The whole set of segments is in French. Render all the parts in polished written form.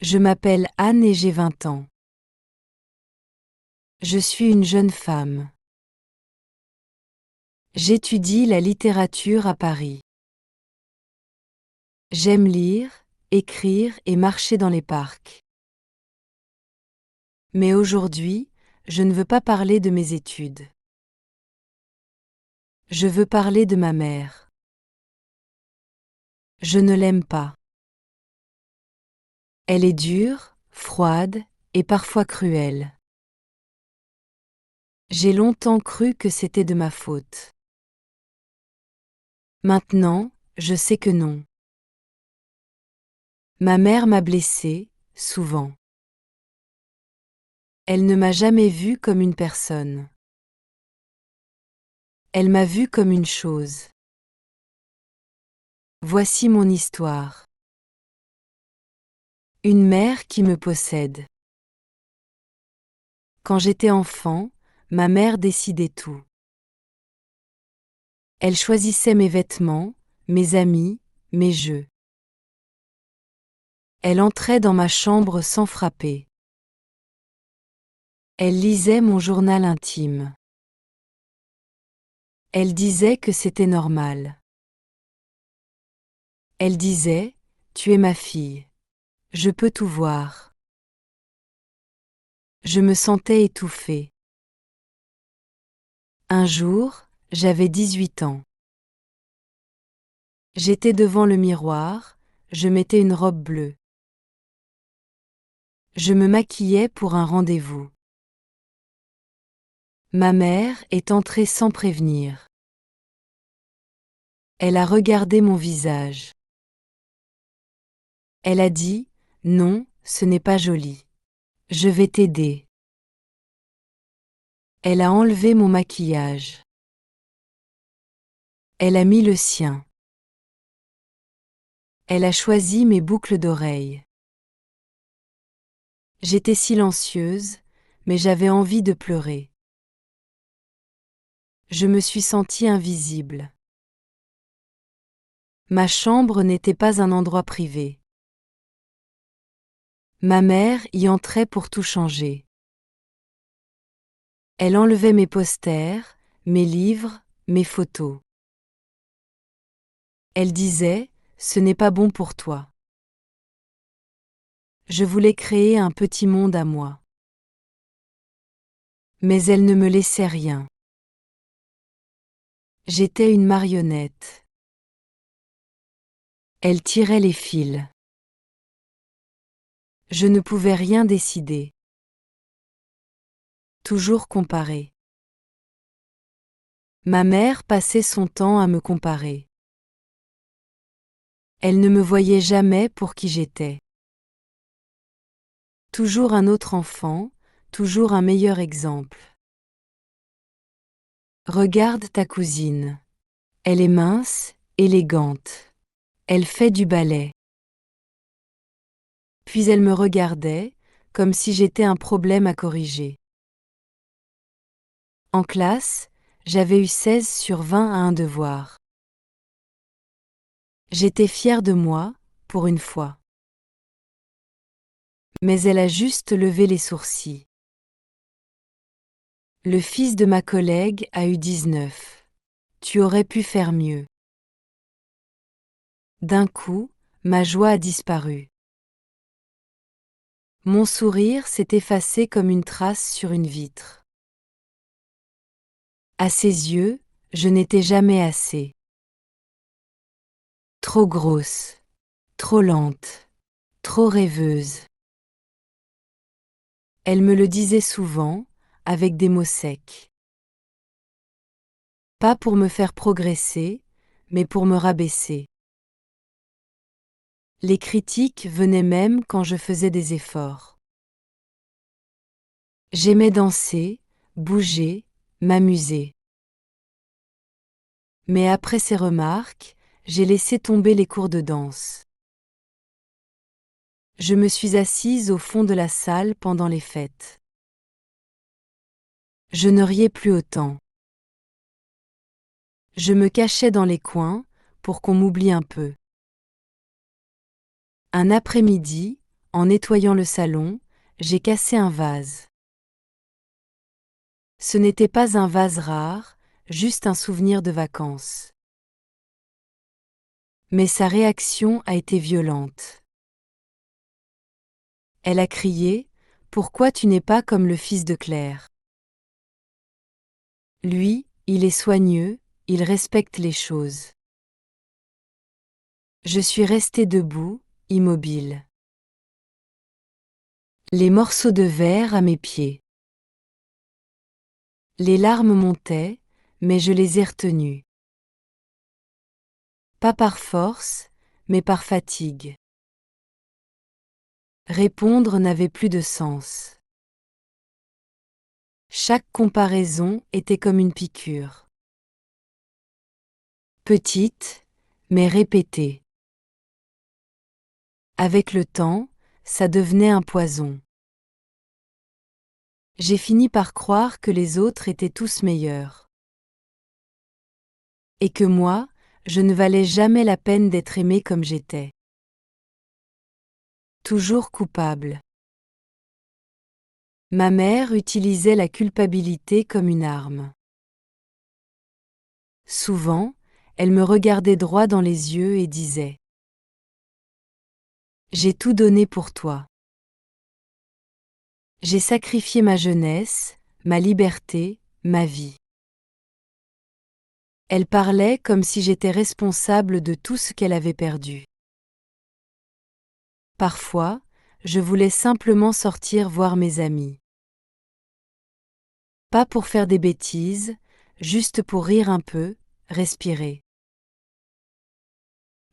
Je m'appelle Anne et j'ai 20 ans. Je suis une jeune femme. J'étudie la littérature à Paris. J'aime lire, écrire et marcher dans les parcs. Mais aujourd'hui, je ne veux pas parler de mes études. Je veux parler de ma mère. Je ne l'aime pas. Elle est dure, froide et parfois cruelle. J'ai longtemps cru que c'était de ma faute. Maintenant, je sais que non. Ma mère m'a blessée, souvent. Elle ne m'a jamais vue comme une personne. Elle m'a vue comme une chose. Voici mon histoire. Une mère qui me possède. Quand j'étais enfant, ma mère décidait tout. Elle choisissait mes vêtements, mes amis, mes jeux. Elle entrait dans ma chambre sans frapper. Elle lisait mon journal intime. Elle disait que c'était normal. Elle disait, tu es ma fille. Je peux tout voir. Je me sentais étouffée. Un jour, j'avais 18 ans. J'étais devant le miroir, je mettais une robe bleue. Je me maquillais pour un rendez-vous. Ma mère est entrée sans prévenir. Elle a regardé mon visage. Elle a dit, non, ce n'est pas joli. Je vais t'aider. Elle a enlevé mon maquillage. Elle a mis le sien. Elle a choisi mes boucles d'oreilles. J'étais silencieuse, mais j'avais envie de pleurer. Je me suis sentie invisible. Ma chambre n'était pas un endroit privé. Ma mère y entrait pour tout changer. Elle enlevait mes posters, mes livres, mes photos. Elle disait, ce n'est pas bon pour toi. Je voulais créer un petit monde à moi. Mais elle ne me laissait rien. J'étais une marionnette. Elle tirait les fils. Je ne pouvais rien décider. Toujours comparer. Ma mère passait son temps à me comparer. Elle ne me voyait jamais pour qui j'étais. Toujours un autre enfant, toujours un meilleur exemple. Regarde ta cousine. Elle est mince, élégante. Elle fait du ballet. Puis elle me regardait, comme si j'étais un problème à corriger. En classe, j'avais eu 16 sur 20 à un devoir. J'étais fière de moi, pour une fois. Mais elle a juste levé les sourcils. Le fils de ma collègue a eu 19. Tu aurais pu faire mieux. D'un coup, ma joie a disparu. Mon sourire s'est effacé comme une trace sur une vitre. À ses yeux, je n'étais jamais assez. Trop grosse, trop lente, trop rêveuse. Elle me le disait souvent, avec des mots secs. Pas pour me faire progresser, mais pour me rabaisser. Les critiques venaient même quand je faisais des efforts. J'aimais danser, bouger, m'amuser. Mais après ces remarques, j'ai laissé tomber les cours de danse. Je me suis assise au fond de la salle pendant les fêtes. Je ne riais plus autant. Je me cachais dans les coins pour qu'on m'oublie un peu. Un après-midi, En nettoyant le salon, j'ai cassé un vase. Ce n'était pas un vase rare, juste un souvenir de vacances. Mais sa réaction a été violente. Elle a crié : « Pourquoi tu n'es pas comme le fils de Claire ? Lui, il est soigneux, il respecte les choses. » Je suis restée debout, immobile. Les morceaux de verre à mes pieds. Les larmes montaient, mais je les ai retenues. Pas par force, mais par fatigue. Répondre n'avait plus de sens. Chaque comparaison était comme une piqûre. Petite, mais répétée. Avec le temps, ça devenait un poison. J'ai fini par croire que les autres étaient tous meilleurs. Et que moi, je ne valais jamais la peine d'être aimée comme j'étais. Toujours coupable. Ma mère utilisait la culpabilité comme une arme. Souvent, elle me regardait droit dans les yeux et disait : « J'ai tout donné pour toi. J'ai sacrifié ma jeunesse, ma liberté, ma vie. » Elle parlait comme si j'étais responsable de tout ce qu'elle avait perdu. Parfois, je voulais simplement sortir voir mes amis. Pas pour faire des bêtises, juste pour rire un peu, respirer.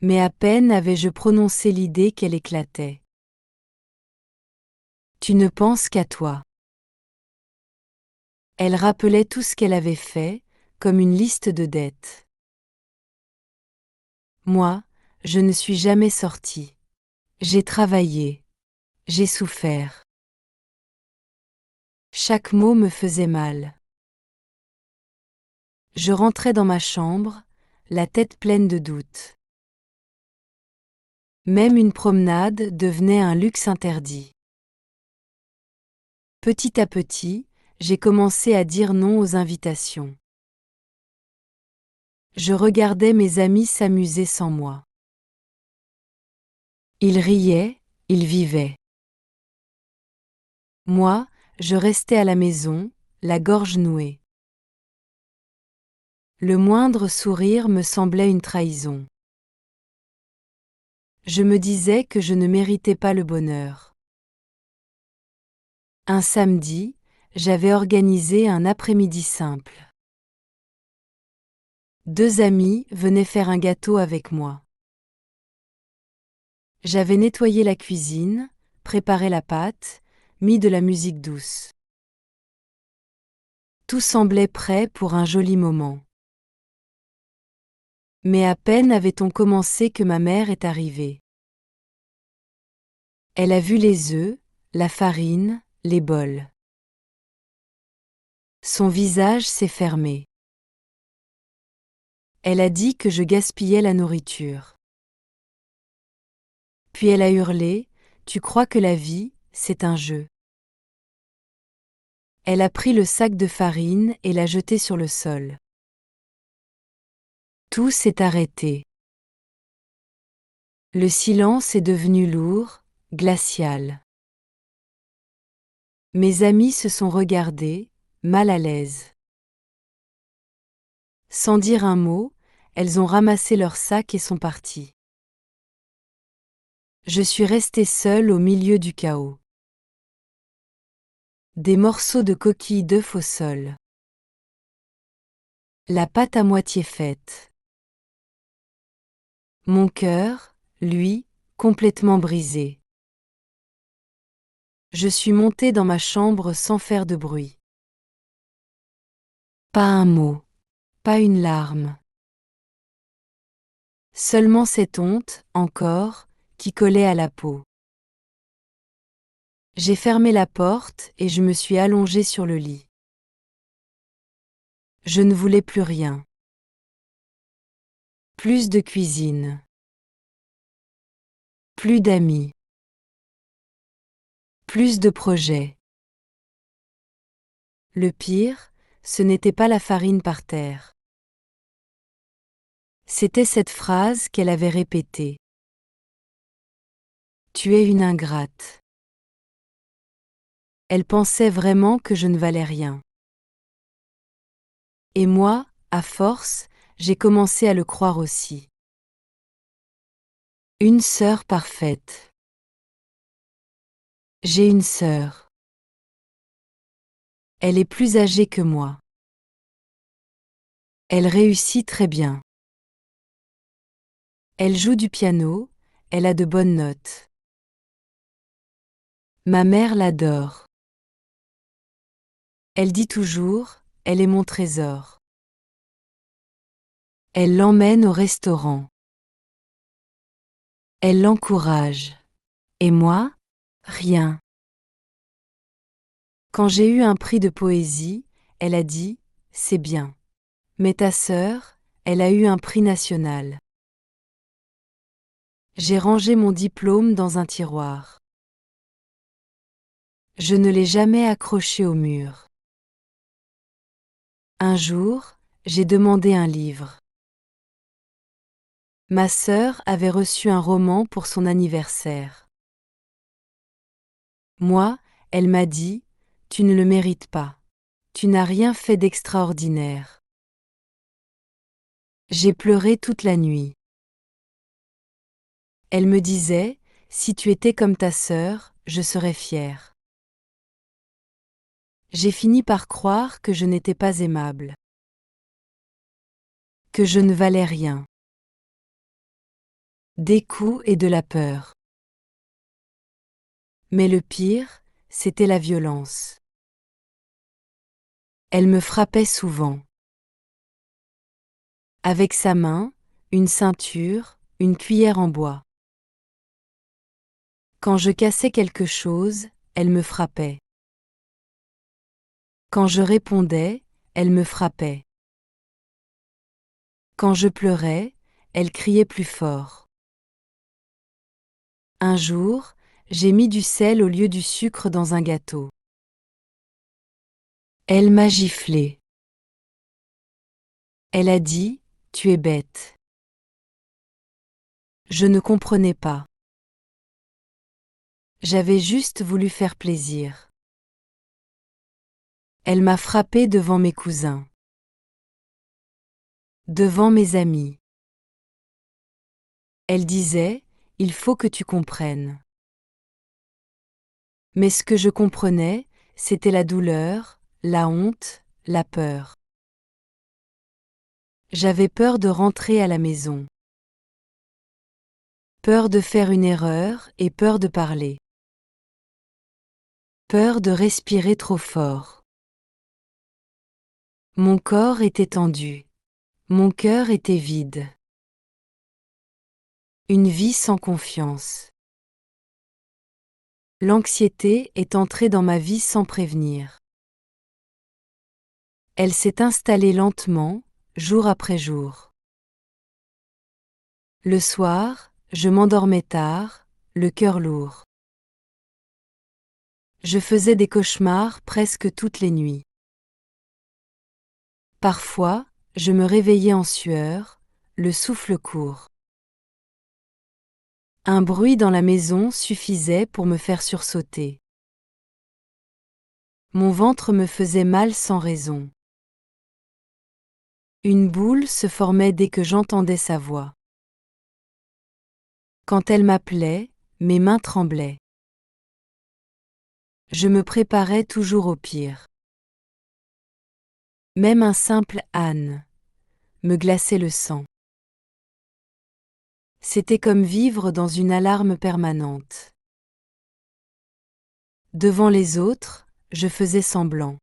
Mais à peine avais-je prononcé l'idée qu'elle éclatait. « Tu ne penses qu'à toi. » Elle rappelait tout ce qu'elle avait fait, comme une liste de dettes. Moi, je ne suis jamais sortie. J'ai travaillé. J'ai souffert. Chaque mot me faisait mal. Je rentrais dans ma chambre, la tête pleine de doutes. Même une promenade devenait un luxe interdit. Petit à petit, j'ai commencé à dire non aux invitations. Je regardais mes amis s'amuser sans moi. Ils riaient, ils vivaient. Moi, je restais à la maison, la gorge nouée. Le moindre sourire me semblait une trahison. Je me disais que je ne méritais pas le bonheur. Un samedi, j'avais organisé un après-midi simple. 2 amis venaient faire un gâteau avec moi. J'avais nettoyé la cuisine, préparé la pâte, mis de la musique douce. Tout semblait prêt pour un joli moment. Mais à peine avait-on commencé que ma mère est arrivée. Elle a vu les œufs, la farine, les bols. Son visage s'est fermé. Elle a dit que je gaspillais la nourriture. Puis elle a hurlé : « Tu crois que la vie, c'est un jeu ? » Elle a pris le sac de farine et l'a jeté sur le sol. Tout s'est arrêté. Le silence est devenu lourd, glacial. Mes amis se sont regardés, mal à l'aise. Sans dire un mot, elles ont ramassé leur sac et sont parties. Je suis restée seule au milieu du chaos. Des morceaux de coquilles d'œufs au sol. La pâte à moitié faite. Mon cœur, lui, complètement brisé. Je suis montée dans ma chambre sans faire de bruit. Pas un mot, pas une larme. Seulement cette honte, encore, qui collait à la peau. J'ai fermé la porte et je me suis allongée sur le lit. Je ne voulais plus rien. Plus de cuisine. Plus d'amis. Plus de projets. Le pire, ce n'était pas la farine par terre. C'était cette phrase qu'elle avait répétée. Tu es une ingrate. Elle pensait vraiment que je ne valais rien. Et moi, à force, j'ai commencé à le croire aussi. Une sœur parfaite. J'ai une sœur. Elle est plus âgée que moi. Elle réussit très bien. Elle joue du piano, elle a de bonnes notes. Ma mère l'adore. Elle dit toujours, elle est mon trésor. Elle l'emmène au restaurant. Elle l'encourage. Et moi, rien. Quand j'ai eu un prix de poésie, elle a dit, c'est bien. Mais ta sœur, elle a eu un prix national. J'ai rangé mon diplôme dans un tiroir. Je ne l'ai jamais accroché au mur. Un jour, j'ai demandé un livre. Ma sœur avait reçu un roman pour son anniversaire. Moi, elle m'a dit, tu ne le mérites pas. Tu n'as rien fait d'extraordinaire. J'ai pleuré toute la nuit. Elle me disait, si tu étais comme ta sœur, je serais fière. J'ai fini par croire que je n'étais pas aimable. Que je ne valais rien. Des coups et de la peur. Mais le pire, c'était la violence. Elle me frappait souvent. Avec sa main, une ceinture, une cuillère en bois. Quand je cassais quelque chose, elle me frappait. Quand je répondais, elle me frappait. Quand je pleurais, elle criait plus fort. Un jour, j'ai mis du sel au lieu du sucre dans un gâteau. Elle m'a giflé. Elle a dit, tu es bête. Je ne comprenais pas. J'avais juste voulu faire plaisir. Elle m'a frappé devant mes cousins. Devant mes amis. Elle disait, il faut que tu comprennes. Mais ce que je comprenais, c'était la douleur, la honte, la peur. J'avais peur de rentrer à la maison. Peur de faire une erreur et peur de parler. Peur de respirer trop fort. Mon corps était tendu. Mon cœur était vide. Une vie sans confiance. L'anxiété est entrée dans ma vie sans prévenir. Elle s'est installée lentement, jour après jour. Le soir, je m'endormais tard, le cœur lourd. Je faisais des cauchemars presque toutes les nuits. Parfois, je me réveillais en sueur, le souffle court. Un bruit dans la maison suffisait pour me faire sursauter. Mon ventre me faisait mal sans raison. Une boule se formait dès que j'entendais sa voix. Quand elle m'appelait, mes mains tremblaient. Je me préparais toujours au pire. Même un simple Anne me glaçait le sang. C'était comme vivre dans une alarme permanente. Devant les autres, je faisais semblant.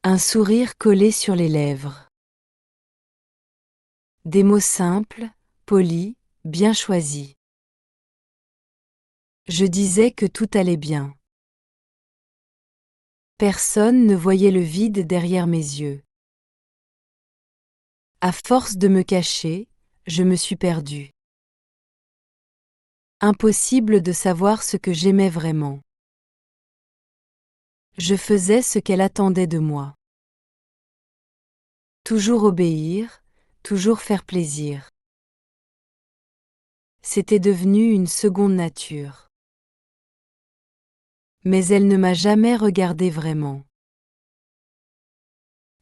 Un sourire collé sur les lèvres. Des mots simples, polis, bien choisis. Je disais que tout allait bien. Personne ne voyait le vide derrière mes yeux. À force de me cacher, je me suis perdue. Impossible de savoir ce que j'aimais vraiment. Je faisais ce qu'elle attendait de moi. Toujours obéir, toujours faire plaisir. C'était devenu une seconde nature. Mais elle ne m'a jamais regardé vraiment.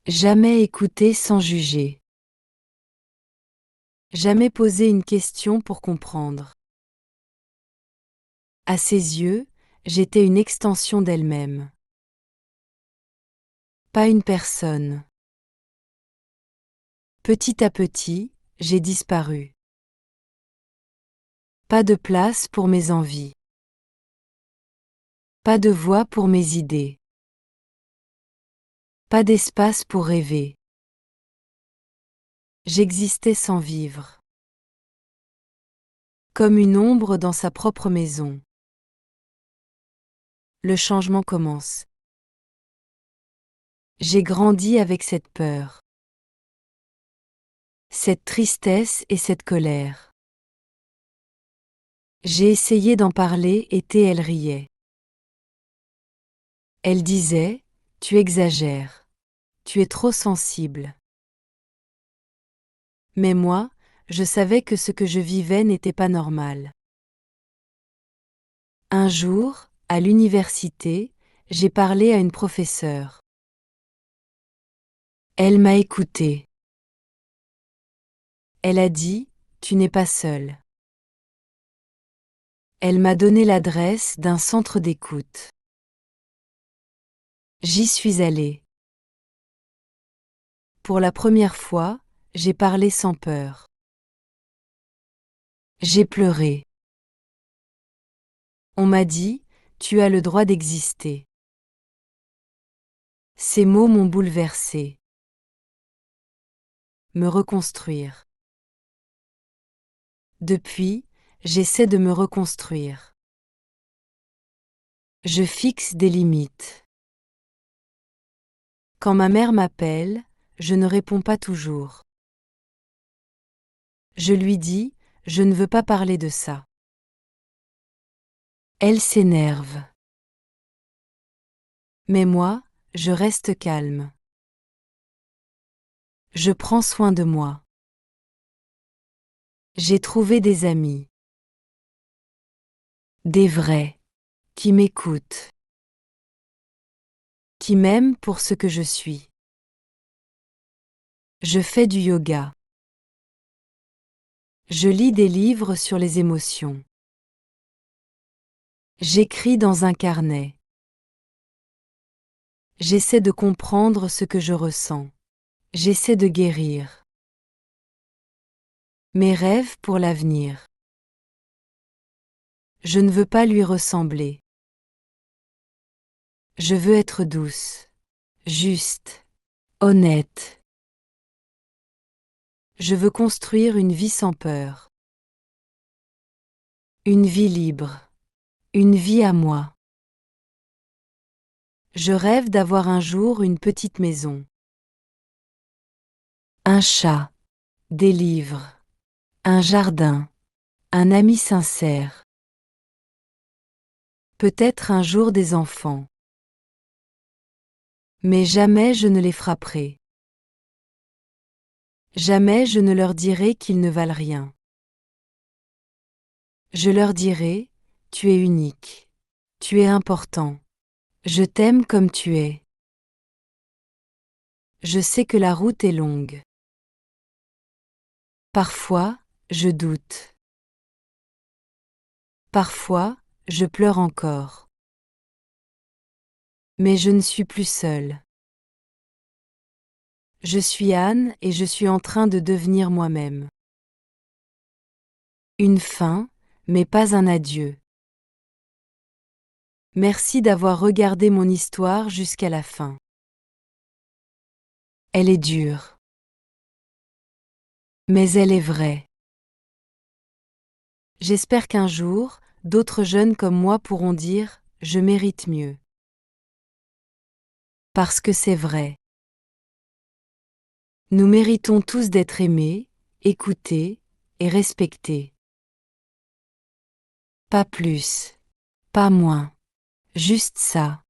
Jamais écouté sans juger. Jamais posé une question pour comprendre. À ses yeux, j'étais une extension d'elle-même. Pas une personne. Petit à petit, j'ai disparu. Pas de place pour mes envies. Pas de voix pour mes idées. Pas d'espace pour rêver. J'existais sans vivre. Comme une ombre dans sa propre maison. Le changement commence. J'ai grandi avec cette peur. Cette tristesse et cette colère. J'ai essayé d'en parler et elle riait. Elle disait, tu exagères. Tu es trop sensible. Mais moi, je savais que ce que je vivais n'était pas normal. Un jour, à l'université, j'ai parlé à une professeure. Elle m'a écoutée. Elle a dit, tu n'es pas seule. Elle m'a donné l'adresse d'un centre d'écoute. J'y suis allée. Pour la première fois, j'ai parlé sans peur. J'ai pleuré. On m'a dit, tu as le droit d'exister. Ces mots m'ont bouleversée. Me reconstruire. Depuis, j'essaie de me reconstruire. Je fixe des limites. Quand ma mère m'appelle, je ne réponds pas toujours. Je lui dis, je ne veux pas parler de ça. Elle s'énerve. Mais moi, je reste calme. Je prends soin de moi. J'ai trouvé des amis. Des vrais. Qui m'écoutent. Qui m'aiment pour ce que je suis. Je fais du yoga. Je lis des livres sur les émotions. J'écris dans un carnet. J'essaie de comprendre ce que je ressens. J'essaie de guérir. Mes rêves pour l'avenir. Je ne veux pas lui ressembler. Je veux être douce, juste, honnête. Je veux construire une vie sans peur. Une vie libre. Une vie à moi. Je rêve d'avoir un jour une petite maison. Un chat. Des livres. Un jardin. Un ami sincère. Peut-être un jour des enfants. Mais jamais je ne les frapperai. Jamais je ne leur dirai qu'ils ne valent rien. Je leur dirai, tu es unique. Tu es important. Je t'aime comme tu es. Je sais que la route est longue. Parfois, je doute. Parfois, je pleure encore. Mais je ne suis plus seule. Je suis Anne et je suis en train de devenir moi-même. Une fin, mais pas un adieu. Merci d'avoir regardé mon histoire jusqu'à la fin. Elle est dure. Mais elle est vraie. J'espère qu'un jour, d'autres jeunes comme moi pourront dire « Je mérite mieux ». Parce que c'est vrai. Nous méritons tous d'être aimés, écoutés et respectés. Pas plus. Pas moins. Juste ça.